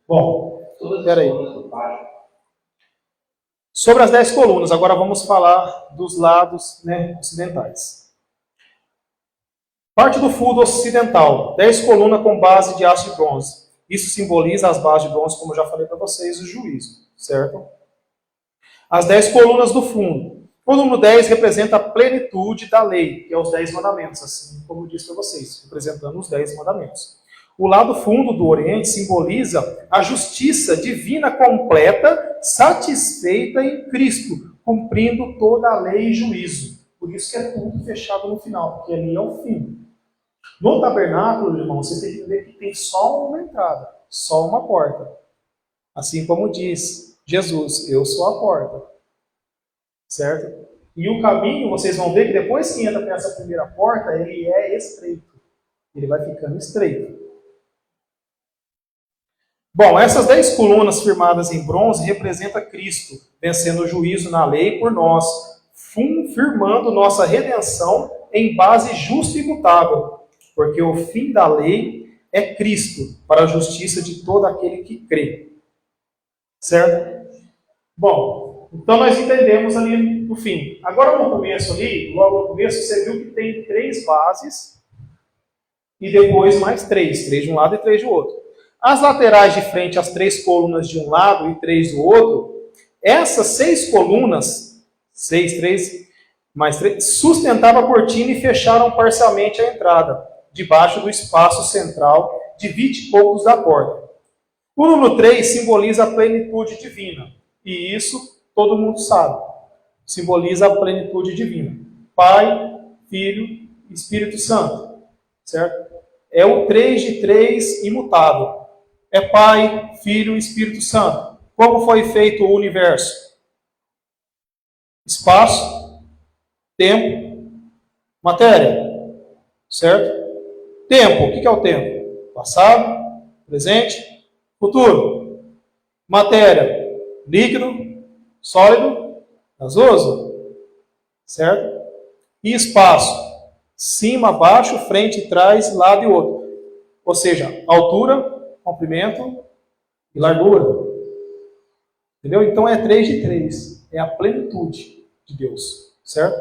Bom, espera aí. Sobre as 10 colunas, agora vamos falar dos lados, né, ocidentais. Parte do fundo ocidental, 10 colunas com base de aço de bronze. Isso simboliza as bases de bronze, como eu já falei para vocês, o juízo, certo? As 10 colunas do fundo. O número 10 representa a plenitude da lei, que é os 10 mandamentos, assim como eu disse para vocês, representando os 10 mandamentos. O lado fundo do Oriente simboliza a justiça divina completa, satisfeita em Cristo, cumprindo toda a lei e juízo. Por isso que é tudo fechado no final, porque ali é o fim. No tabernáculo, irmão, vocês têm que entender que tem só uma entrada, só uma porta. Assim como diz Jesus, eu sou a porta. Certo? E o caminho, vocês vão ver que depois que entra nessa primeira porta, ele é estreito. Ele vai ficando estreito. Bom, essas 10 colunas firmadas em bronze representam Cristo, vencendo o juízo na lei por nós, firmando nossa redenção em base justa e imutável, porque o fim da lei é Cristo, para a justiça de todo aquele que crê. Certo? Bom, então nós entendemos ali no fim. Agora no começo ali, logo no começo, você viu que tem 3 bases e depois mais 3 de um lado e 3 do outro. As laterais de frente, as 3 colunas de um lado e 3 do outro, essas 6 colunas, 6, 3, mais 3, sustentavam a cortina e fecharam parcialmente a entrada, debaixo do espaço central de 20 e poucos da porta. O número 3 simboliza a plenitude divina, e isso todo mundo sabe. Simboliza a plenitude divina. Pai, Filho e Espírito Santo, certo? É o 3 de 3 imutável. É Pai, Filho e Espírito Santo. Como foi feito o universo? Espaço, tempo, matéria. Certo? Tempo. O que é o tempo? Passado, presente, futuro. Matéria. Líquido, sólido, gasoso. Certo? E espaço. Cima, baixo, frente, trás, lado e outro. Ou seja, altura, comprimento e largura. Entendeu? Então é 3 de 3. É a plenitude de Deus. Certo?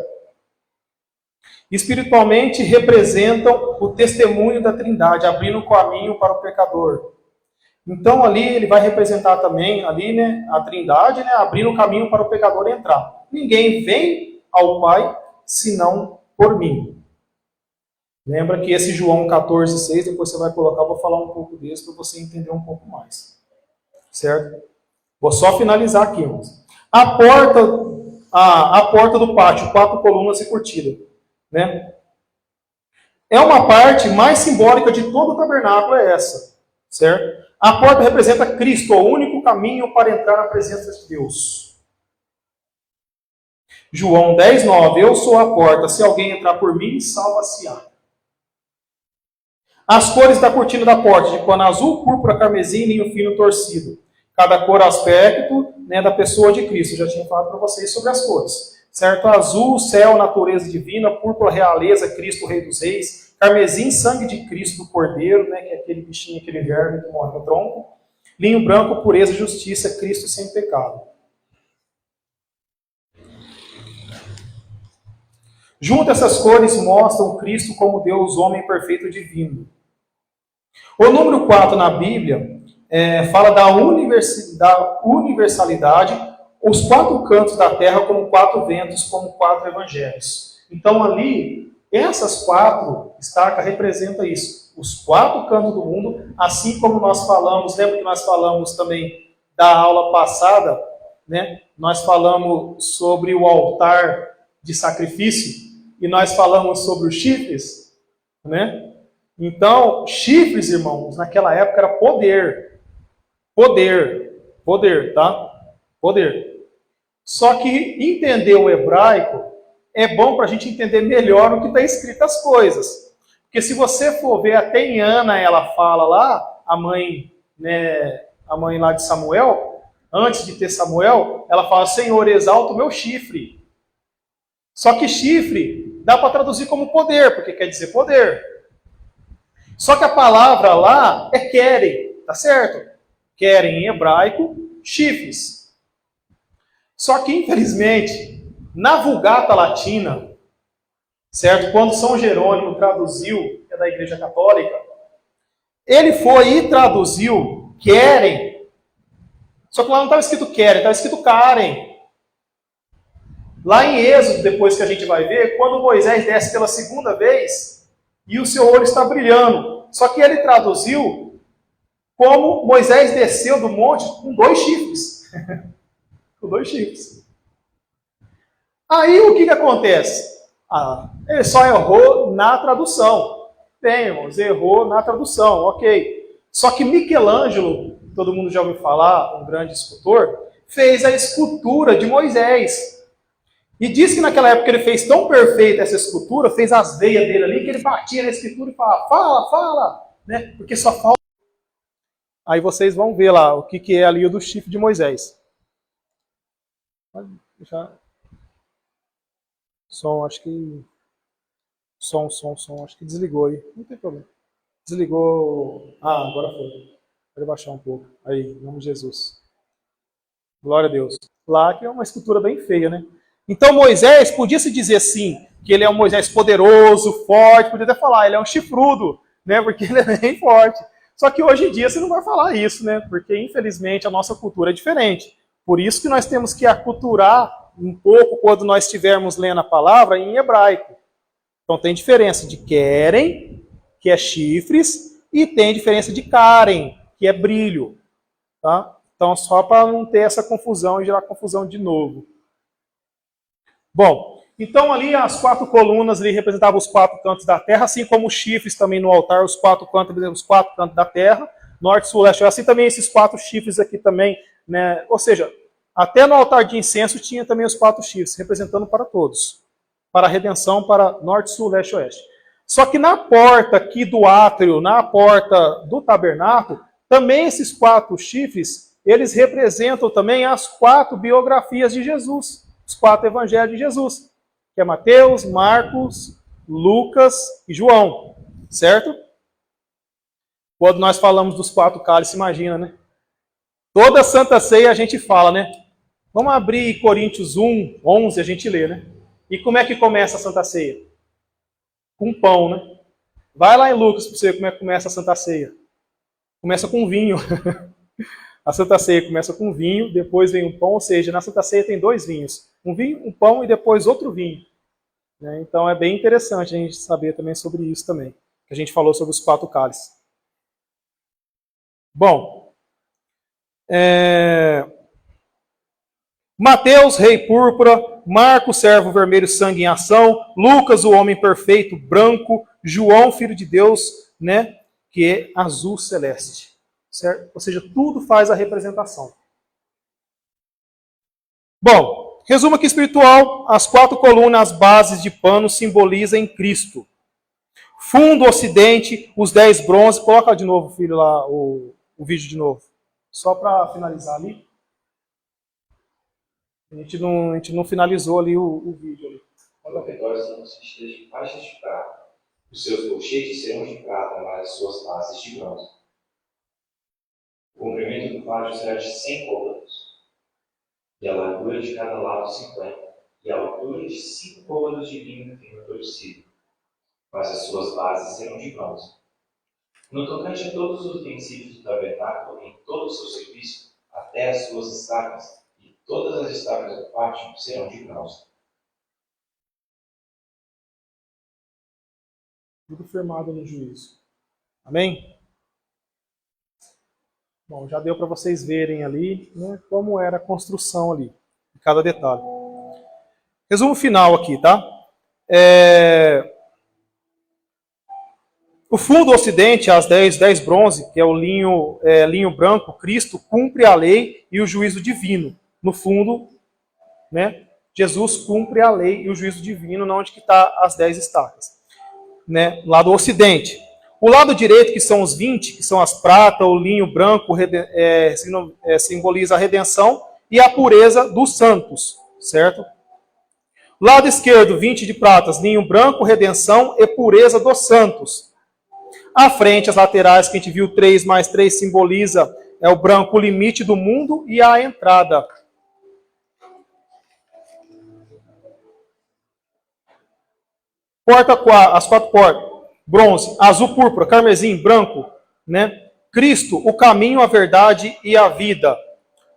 Espiritualmente representam o testemunho da Trindade, abrindo o caminho para o pecador. Então ali ele vai representar também ali, né, a Trindade, né, abrindo o caminho para o pecador entrar. Ninguém vem ao Pai senão por mim. Lembra que esse João 14,6, depois você vai colocar, eu vou falar um pouco desse para você entender um pouco mais. Certo? Vou só finalizar aqui, irmãos. A porta do pátio, 4 colunas e cortina. Né? É uma parte mais simbólica de todo o tabernáculo, é essa. Certo? A porta representa Cristo, o único caminho para entrar na presença de Deus. João 10,9. Eu sou a porta, se alguém entrar por mim, salva-se-á. As cores da cortina da porta, de pano azul, púrpura, carmesim e linho fino torcido. Cada cor aspecto, né, da pessoa de Cristo. Eu já tinha falado para vocês sobre as cores. Certo? Azul, céu, natureza divina. Púrpura, realeza, Cristo, Rei dos Reis. Carmesim, sangue de Cristo, do Cordeiro, né, que é aquele bichinho, aquele verme que morre no tronco. Linho branco, pureza, justiça, Cristo sem pecado. Junto essas cores mostram Cristo como Deus, homem perfeito divino. O número 4 na Bíblia fala da universalidade, os 4 cantos da terra como 4 ventos, como 4 evangelhos. Então ali, essas 4 estacas representam isso. Os 4 cantos do mundo, assim como nós falamos, lembra que nós falamos também da aula passada, né? Nós falamos sobre o altar de sacrifício, e nós falamos sobre os chifres, né? Então, chifres, irmãos, naquela época era poder. Poder, tá? Poder. Só que entender o hebraico é bom para a gente entender melhor o que está escrito as coisas. Porque se você for ver, até em Ana ela fala lá, a mãe lá de Samuel, antes de ter Samuel, ela fala, Senhor, exalta o meu chifre. Só que chifre dá para traduzir como poder, porque quer dizer poder. Só que a palavra lá é querem, tá certo? Querem em hebraico, chifres. Só que, infelizmente, na Vulgata Latina, certo? Quando São Jerônimo traduziu, que é da Igreja Católica, ele foi e traduziu querem. Só que lá não estava escrito querem, estava escrito carem. Lá em Êxodo, depois que a gente vai ver, quando Moisés desce pela segunda vez e o seu olho está brilhando. Só que ele traduziu como Moisés desceu do monte com 2 chifres. Com 2 chifres. Aí o que acontece? Ele só errou na tradução. Bem, irmãos, errou na tradução, ok. Só que Michelangelo, todo mundo já ouviu falar, um grande escultor, fez a escultura de Moisés. E diz que naquela época ele fez tão perfeita essa escultura, fez as veias dele ali, que ele batia na escritura e falava, fala, fala, né? Porque só falta. Aí vocês vão ver lá o que é ali o do chifre de Moisés. Pode deixar. Som, acho que. Som, acho que desligou aí. Não tem problema. Desligou. Agora foi. Pode baixar um pouco. Aí, em nome de Jesus. Glória a Deus. Lá que é uma escultura bem feia, né? Então Moisés podia se dizer assim, que ele é um Moisés poderoso, forte, podia até falar, ele é um chifrudo, né? Porque ele é bem forte. Só que hoje em dia você não vai falar isso, né? Porque infelizmente a nossa cultura é diferente. Por isso que nós temos que aculturar um pouco quando nós estivermos lendo a palavra em hebraico. Então tem diferença de querem, que é chifres, e tem diferença de karen, que é brilho. Tá? Então só para não ter essa confusão e gerar confusão de novo. Bom, então ali as 4 colunas ali representavam os 4 cantos da terra, assim como os chifres também no altar, os 4 cantos da terra, norte, sul, leste, assim também esses 4 chifres aqui também, né? Ou seja, até no altar de incenso tinha também os 4 chifres, representando para todos, para a redenção, para norte, sul, leste, oeste. Só que na porta aqui do átrio, na porta do tabernáculo, também esses 4 chifres, eles representam também as 4 biografias de Jesus. Os 4 evangelhos de Jesus, que é Mateus, Marcos, Lucas e João, certo? Quando nós falamos dos 4 cálices, imagina, né? Toda Santa Ceia a gente fala, né? Vamos abrir Coríntios 1, 11, a gente lê, né? E como é que começa a Santa Ceia? Com pão, né? Vai lá em Lucas para você ver como é que começa a Santa Ceia. Começa com vinho. A Santa Ceia começa com vinho, depois vem o pão, ou seja, na Santa Ceia tem 2 vinhos. Um vinho, um pão e depois outro vinho. Né? Então é bem interessante a gente saber também sobre isso também. Que a gente falou sobre os 4 cálices. Bom, Mateus, rei púrpura, Marcos, servo vermelho, sangue em ação, Lucas, o homem perfeito, branco, João, filho de Deus, né, que é azul celeste. Certo? Ou seja, tudo faz a representação. Bom, resumo aqui espiritual, as 4 colunas, as bases de pano simbolizam Cristo. Fundo ocidente, os 10 bronze. Coloca de novo, filho, lá o vídeo de novo. Só para finalizar ali. A gente não finalizou ali o vídeo. Ali. Os redores serão vestidas de faixas de prata. Os seus colchetes serão de prata, mas as suas bases de bronze. O comprimento do pátio será de 100 côvados, e a largura de cada lado 50, e a altura de 5 côvados de linho fino torcido. Mas as suas bases serão de bronze. No tocante a todos os utensílios do tabernáculo, em todo o seu serviço, até as suas estacas, e todas as estacas do pátio serão de bronze. Tudo firmado no juízo. Amém? Bom, já deu para vocês verem ali, né, como era a construção ali, de cada detalhe. Resumo final aqui, tá? O fundo ocidente, as 10 bronze, que é o linho branco, Cristo cumpre a lei e o juízo divino. No fundo, né, Jesus cumpre a lei e o juízo divino, onde que está as 10 estacas. Né, lado ocidente. O lado direito, que são os 20, que são as pratas, o linho branco, simboliza a redenção e a pureza dos santos, certo? Lado esquerdo, 20 de pratas, linho branco, redenção e pureza dos santos. À frente, as laterais, que a gente viu 3 mais 3 simboliza o branco, o limite do mundo e a entrada. As 4 portas. Bronze, azul, púrpura, carmesim, branco, né? Cristo, o caminho, a verdade e a vida.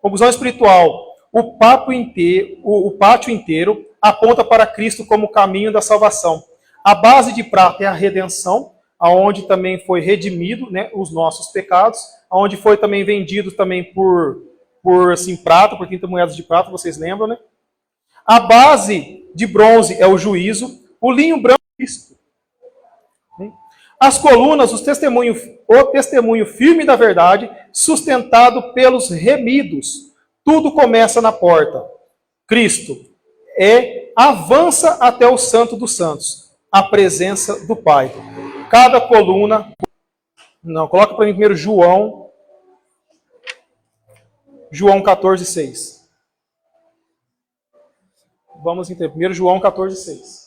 Conclusão espiritual. O pátio inteiro aponta para Cristo como o caminho da salvação. A base de prata é a redenção, aonde também foi redimido, né, os nossos pecados, aonde foi também vendido também por assim, prata, por 30 moedas de prata, vocês lembram, né? A base de bronze é o juízo, o linho branco é Cristo. As colunas, o testemunho firme da verdade, sustentado pelos remidos. Tudo começa na porta. Cristo avança até o Santo dos Santos, a presença do Pai. Cada coluna... Não, coloca para mim primeiro João 14:6. Vamos entender. Primeiro João 14:6.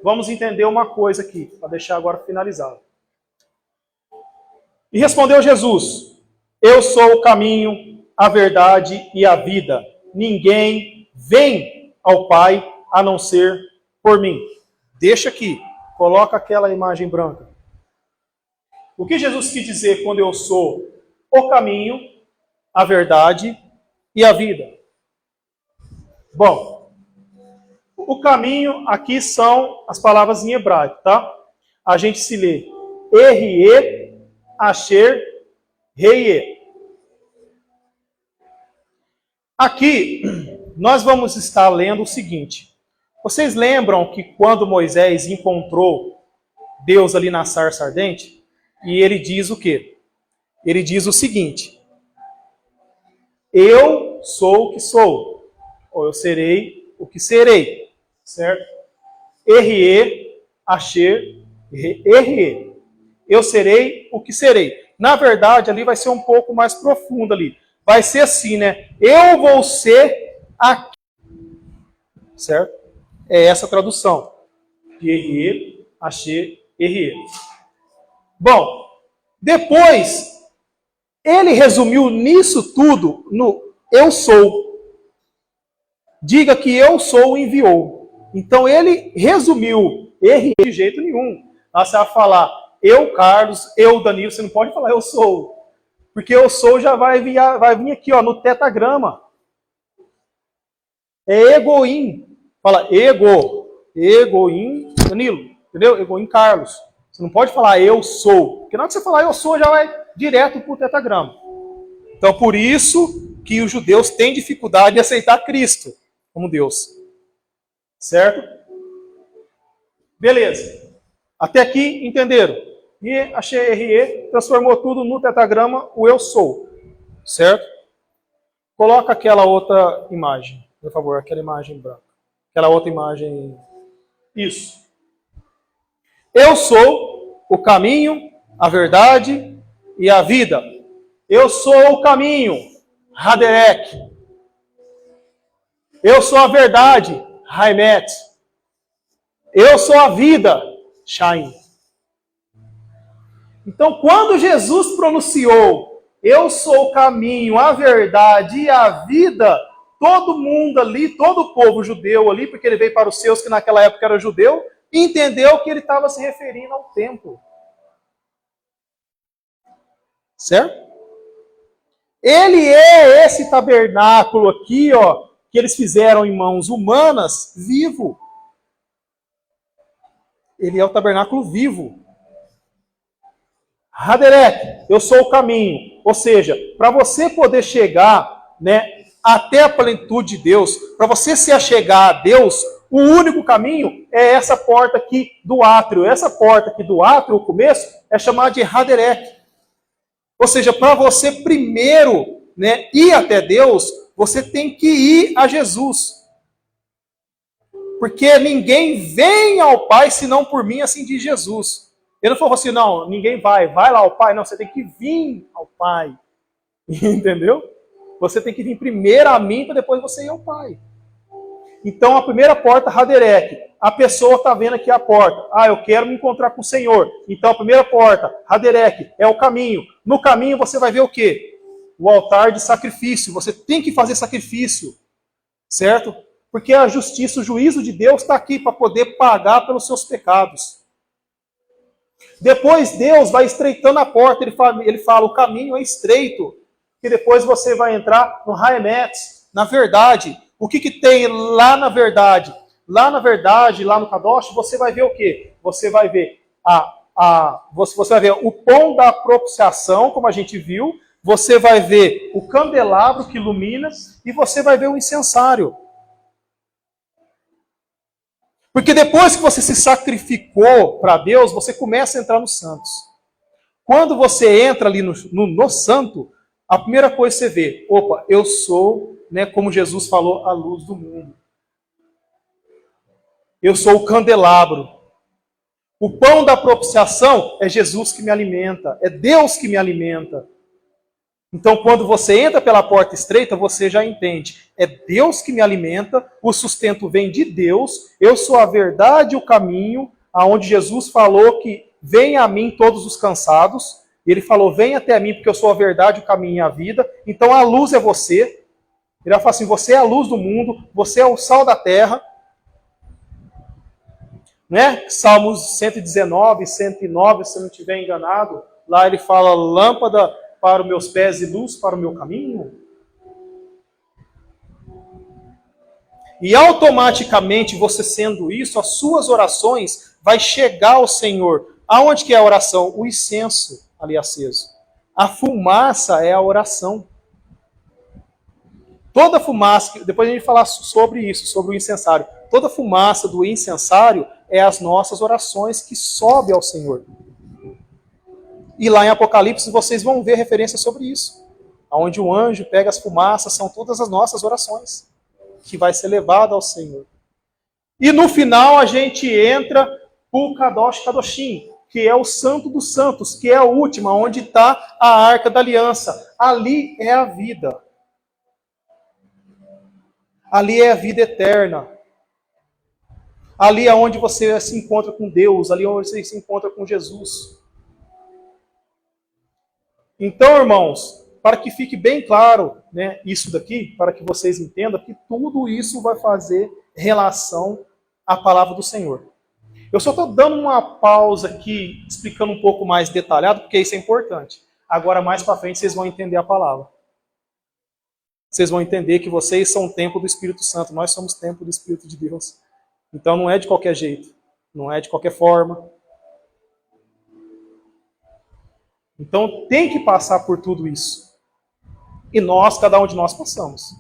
Vamos entender uma coisa aqui, para deixar agora finalizado. E respondeu Jesus: eu sou o caminho, a verdade e a vida. Ninguém vem ao Pai a não ser por mim. Deixa aqui, coloca aquela imagem branca. O que Jesus quis dizer quando eu sou o caminho, a verdade e a vida? Bom, o caminho aqui são as palavras em hebraico, tá? A gente se lê Erie, Asher, Reie. Aqui, nós vamos estar lendo o seguinte. Vocês lembram que quando Moisés encontrou Deus ali na sarça ardente, e ele diz o quê? Ele diz o seguinte: eu sou o que sou, ou eu serei o que serei, certo? Erie, Asher, Erie. Eu serei o que serei. Na verdade, ali vai ser um pouco mais profundo ali. Vai ser assim, né? Eu vou ser aqui. Certo? É essa a tradução. Erie, Asher, Erie. Bom, depois, ele resumiu nisso tudo no eu sou. Diga que eu sou o enviou. Então ele resumiu, errei de jeito nenhum. Lá você vai falar, eu, Carlos, eu, Danilo, você não pode falar eu sou. Porque eu sou já vai vir aqui ó, no tetagrama. É egoim. Fala egoim, Danilo, entendeu? Egoim, Carlos. Você não pode falar eu sou. Porque na hora que você falar eu sou, já vai direto para o tetagrama. Então por isso que os judeus têm dificuldade de aceitar Cristo como Deus. Certo? Beleza. Até aqui, entenderam? E a XRE transformou tudo no tetagrama, o eu sou. Certo? Coloca aquela outra imagem, por favor, aquela imagem branca. Aquela outra imagem. Isso. Eu sou o caminho, a verdade e a vida. Eu sou o caminho, Haderek. Eu sou a verdade, Haimet. Eu sou a vida, Shain. Então, quando Jesus pronunciou, eu sou o caminho, a verdade e a vida, todo mundo ali, todo o povo judeu ali, porque ele veio para os seus que naquela época era judeu, entendeu que ele estava se referindo ao templo. Certo? Ele é esse tabernáculo aqui, ó, que eles fizeram em mãos humanas, vivo. Ele é o tabernáculo vivo. Haderek, eu sou o caminho. Ou seja, para você poder chegar, né, até a plenitude de Deus, para você se achegar a Deus, o único caminho é essa porta aqui do átrio. Essa porta aqui do átrio, o começo, é chamada de Haderek. Ou seja, para você primeiro, né, ir até Deus, você tem que ir a Jesus. Porque ninguém vem ao Pai senão por mim, assim diz Jesus. Ele não falou assim, não, ninguém vai lá ao Pai. Não, você tem que vir ao Pai. Entendeu? Você tem que vir primeiro a mim para depois você ir ao Pai. Então a primeira porta, Haderek. a pessoa está vendo aqui a porta. Ah, eu quero me encontrar com o Senhor. Então a primeira porta, Haderek, é o caminho. No caminho você vai ver o quê? O altar de sacrifício. Você tem que fazer sacrifício. Certo? Porque a justiça, o juízo de Deus está aqui para poder pagar pelos seus pecados. Depois Deus vai estreitando a porta. Ele fala o caminho é estreito. E depois você vai entrar no Haemetz, na verdade. O que tem lá na verdade? Lá na verdade, lá no Kadosh, você vai ver o quê? Você vai ver você vai ver o pão da propiciação, como a gente viu. Você vai ver o candelabro que ilumina e você vai ver o incensário. Porque depois que você se sacrificou para Deus, você começa a entrar nos santos. Quando você entra ali no santo, a primeira coisa que você vê, opa, eu sou, né, como Jesus falou, a luz do mundo. Eu sou o candelabro. O pão da propiciação é Jesus que me alimenta, é Deus que me alimenta. Então, quando você entra pela porta estreita, você já entende. É Deus que me alimenta, o sustento vem de Deus, eu sou a verdade e o caminho, aonde Jesus falou que venha a mim todos os cansados. Ele falou, venha até mim, porque eu sou a verdade, o caminho e a vida. Então, a luz é você. Ele vai falar assim, você é a luz do mundo, você é o sal da terra. Né? Salmos 119, 109, se eu não estiver enganado, lá ele fala, lâmpada para os meus pés e luz para o meu caminho. E automaticamente, você sendo isso, as suas orações vai chegar ao Senhor. Aonde que é a oração? O incenso ali aceso. A fumaça é a oração. Toda fumaça, depois a gente falar sobre isso, sobre o incensário. Toda fumaça do incensário é as nossas orações que sobem ao Senhor. E lá em Apocalipse vocês vão ver referência sobre isso. Onde o anjo pega as fumaças, são todas as nossas orações, que vai ser levada ao Senhor. E no final a gente entra para o Kadosh Kadoshim, que é o Santo dos Santos, que é a última, onde está a Arca da Aliança. Ali é a vida. Ali é a vida eterna. Ali é onde você se encontra com Deus, ali é onde você se encontra com Jesus. Então, irmãos, para que fique bem claro, né, isso daqui, para que vocês entendam que tudo isso vai fazer relação à palavra do Senhor. Eu só estou dando uma pausa aqui, explicando um pouco mais detalhado, porque isso é importante. Agora, mais para frente, vocês vão entender a palavra. Vocês vão entender que vocês são o templo do Espírito Santo, nós somos o templo do Espírito de Deus. Então não é de qualquer jeito, não é de qualquer forma. Então tem que passar por tudo isso. E nós, cada um de nós, passamos.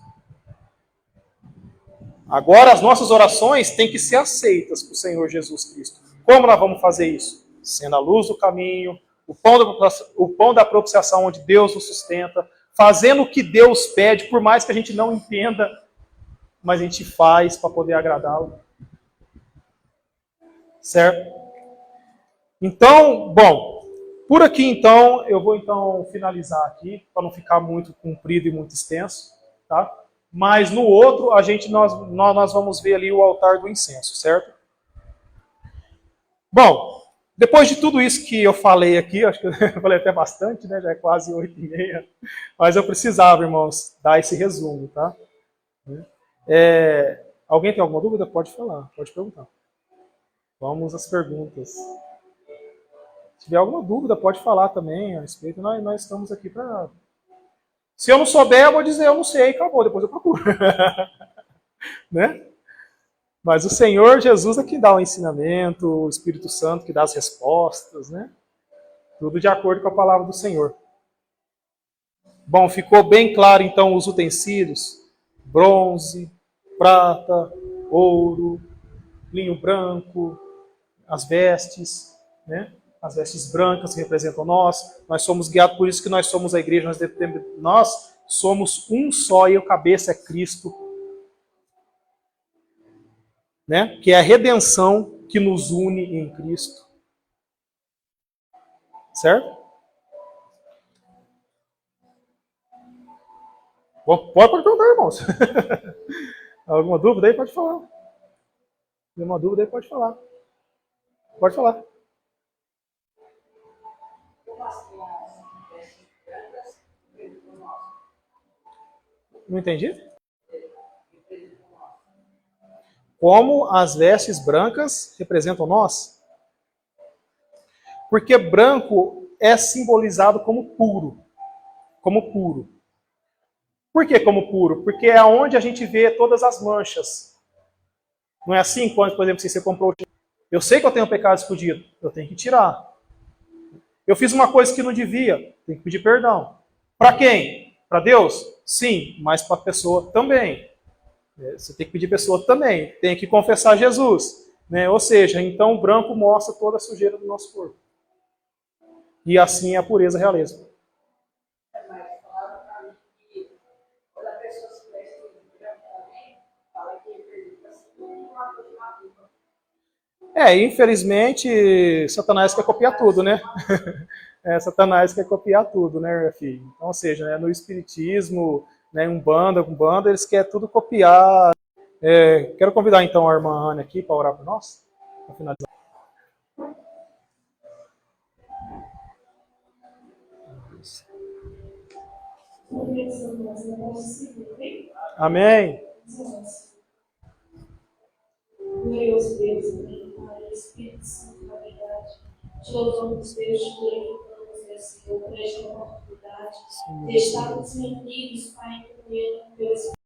Agora as nossas orações têm que ser aceitas por Senhor Jesus Cristo. Como nós vamos fazer isso? Sendo a luz do caminho, o pão da propiciação onde Deus nos sustenta, fazendo o que Deus pede, por mais que a gente não entenda, mas a gente faz para poder agradá-lo. Certo? Então, bom, por aqui então, eu vou então finalizar aqui, para não ficar muito comprido e muito extenso, tá? Mas no outro, nós vamos ver ali o altar do incenso, certo? Bom, depois de tudo isso que eu falei aqui, acho que eu falei até bastante, né? Já é quase 8h30, mas eu precisava, irmãos, dar esse resumo, tá? Alguém tem alguma dúvida? Pode falar, pode perguntar. Vamos às perguntas. Se tiver alguma dúvida, pode falar também a respeito. Nós estamos aqui para... Se eu não souber, eu vou dizer, eu não sei, acabou, depois eu procuro. Né? Mas o Senhor Jesus é que dá o ensinamento, o Espírito Santo que dá as respostas, né? Tudo de acordo com a palavra do Senhor. Bom, ficou bem claro então os utensílios: bronze, prata, ouro, linho branco, as vestes, né? As vestes brancas que representam nós. Nós somos guiados, por isso que nós somos a igreja, nós somos um só e o cabeça é Cristo. Né? Que é a redenção que nos une em Cristo. Certo? Pode perguntar, irmãos. Alguma dúvida aí? Pode falar. Tem uma dúvida aí, pode falar. Pode falar. Não entendi? Como as vestes brancas representam nós? Porque branco é simbolizado como puro. Como puro. Por que como puro? Porque é onde a gente vê todas as manchas. Não é assim? Quando, por exemplo, se você comprou... Eu sei que eu tenho um pecado escondido. Eu tenho que tirar. Eu fiz uma coisa que não devia. Tenho que pedir perdão. Para quem? Para Deus? Sim, mas para a pessoa também. Você tem que pedir pessoa também. Tem que confessar Jesus. Né? Ou seja, então o branco mostra toda a sujeira do nosso corpo. E assim é a pureza realeza. Infelizmente, Satanás quer copiar tudo, né? Satanás quer copiar tudo, né, filho? Então, ou seja, né, no espiritismo, né, Umbanda, eles querem tudo copiar. Quero convidar então a irmã Ana aqui para orar por nós, para finalizar. Amém. Glorioso Deus, amém, Pai, Espírito Santo, na verdade. Te louvamos, Deus, te glorificamos, meu Senhor, por esta oportunidade de estarmos reunidos, Pai, em comunhão, pelo Espírito.